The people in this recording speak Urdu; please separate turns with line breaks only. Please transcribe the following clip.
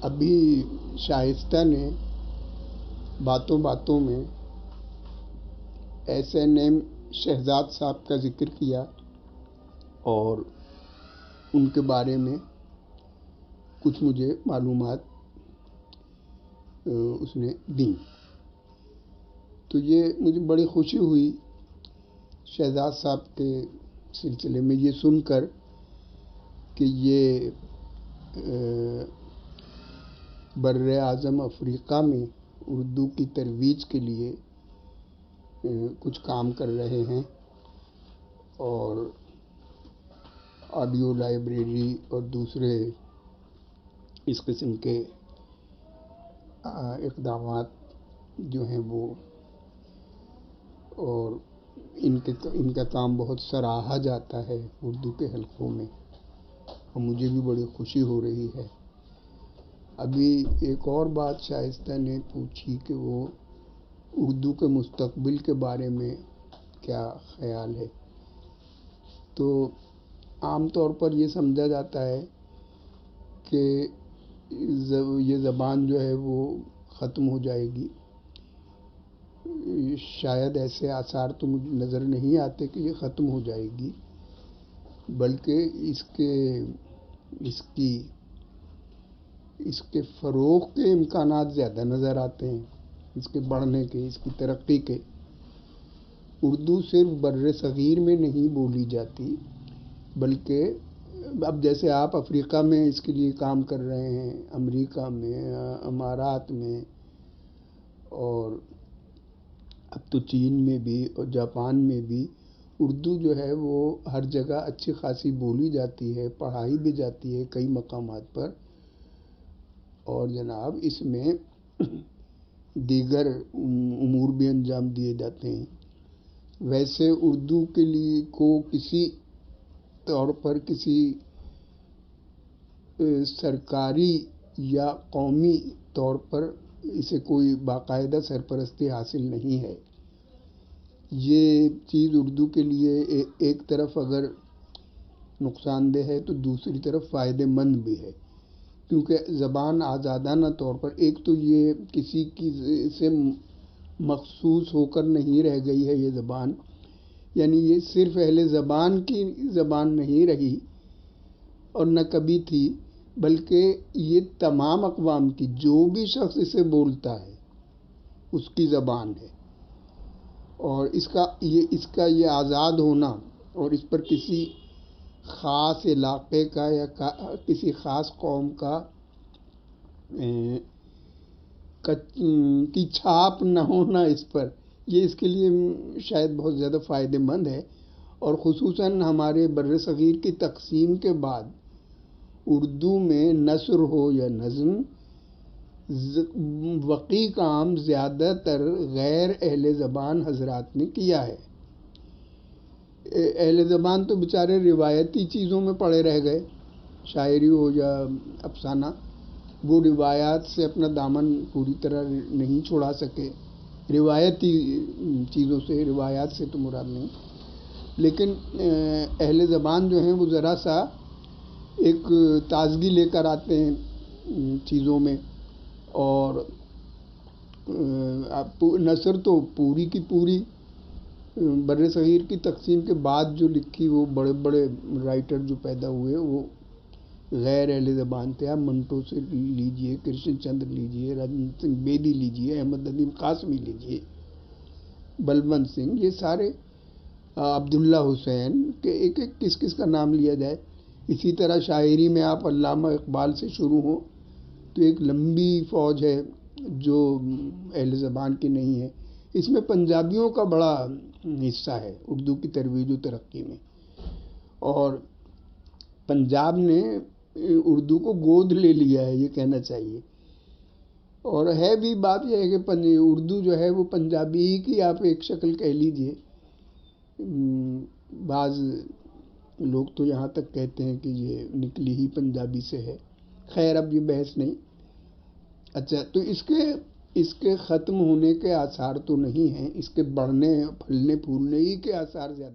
ابھی شائستہ نے باتوں باتوں میں SNM شہزاد صاحب کا ذکر کیا اور ان کے بارے میں کچھ مجھے معلومات اس نے دیں، تو یہ مجھے بڑی خوشی ہوئی شہزاد صاحب کے سلسلے میں یہ سن کر کہ یہ بر اعظم افریقہ میں اردو کی ترویج کے لیے کچھ کام کر رہے ہیں اور آڈیو لائبریری اور دوسرے اس قسم کے اقدامات جو ہیں وہ، اور ان کا کام بہت سراہا جاتا ہے اردو کے حلقوں میں، اور مجھے بھی بڑی خوشی ہو رہی ہے۔ ابھی ایک اور بات شائستہ نے پوچھی کہ وہ اردو کے مستقبل کے بارے میں کیا خیال ہے، تو عام طور پر یہ سمجھا جاتا ہے کہ یہ زبان جو ہے وہ ختم ہو جائے گی۔ شاید ایسے آثار تو مجھے نظر نہیں آتے کہ یہ ختم ہو جائے گی، بلکہ اس کے فروغ کے امکانات زیادہ نظر آتے ہیں، اس کے بڑھنے کے، اس کی ترقی کے۔ اردو صرف بر صغیر میں نہیں بولی جاتی، بلکہ اب جیسے آپ افریقہ میں اس کے لیے کام کر رہے ہیں، امریکہ میں، امارات میں، اور اب تو چین میں بھی اور جاپان میں بھی اردو جو ہے وہ ہر جگہ اچھی خاصی بولی جاتی ہے، پڑھائی بھی جاتی ہے کئی مقامات پر، اور جناب اس میں دیگر امور بھی انجام دیے جاتے ہیں۔ ویسے اردو کے لیے کسی طور پر کسی سرکاری یا قومی طور پر اسے کوئی باقاعدہ سرپرستی حاصل نہیں ہے۔ یہ چیز اردو کے لیے ایک طرف اگر نقصان دہ ہے تو دوسری طرف فائدہ مند بھی ہے، کیونکہ زبان آزادانہ طور پر ایک تو یہ کسی کی سے مخصوص ہو کر نہیں رہ گئی ہے یہ زبان، یعنی یہ صرف اہل زبان کی زبان نہیں رہی اور نہ کبھی تھی، بلکہ یہ تمام اقوام کی، جو بھی شخص اسے بولتا ہے اس کی زبان ہے، اور اس کا یہ آزاد ہونا اور اس پر کسی خاص علاقے کا یا کسی خاص قوم کی چھاپ نہ ہونا اس پر، یہ اس کے لیے شاید بہت زیادہ فائدہ مند ہے، اور خصوصاً ہمارے بر صغیر کی تقسیم کے بعد اردو میں نثر ہو یا نظم، وقی کام زیادہ تر غیر اہل زبان حضرات نے کیا ہے۔ اہل زبان تو بیچارے روایتی چیزوں میں پڑے رہ گئے، شاعری ہو یا افسانہ، وہ روایات سے اپنا دامن پوری طرح نہیں چھڑا سکے، روایتی چیزوں سے، روایات سے تو مراد نہیں، لیکن اہل زبان جو ہیں وہ ذرا سا ایک تازگی لے کر آتے ہیں چیزوں میں، اور نثر تو پوری کی پوری بر صغیر کی تقسیم کے بعد جو لکھی، وہ بڑے بڑے رائٹر جو پیدا ہوئے وہ غیر اہل زبان تھے۔ آپ منٹو سے لیجئے، کرشن چندر لیجئے، راجندر سنگھ بیدی لیجئے، احمد ندیم قاسمی لیجئے، بلبن سنگھ، یہ سارے، عبداللہ حسین، کہ ایک کس کا نام لیا جائے۔ اسی طرح شاعری میں آپ علامہ اقبال سے شروع ہوں تو ایک لمبی فوج ہے جو اہل زبان کی نہیں ہے۔ اس میں پنجابیوں کا بڑا حصہ ہے اردو کی ترویج و ترقی میں، اور پنجاب نے اردو کو گود لے لیا ہے، یہ کہنا چاہیے، اور ہے بھی بات یہ ہے کہ اردو جو ہے وہ پنجابی ہی کی آپ ایک شکل کہہ لیجئے۔ بعض لوگ تو یہاں تک کہتے ہیں کہ یہ نکلی ہی پنجابی سے ہے، خیر اب یہ بحث نہیں۔ اچھا، تو اس کے ختم ہونے کے آثار تو نہیں ہیں، اس کے بڑھنے، پھلنے پھولنے ہی کے آثار زیادہ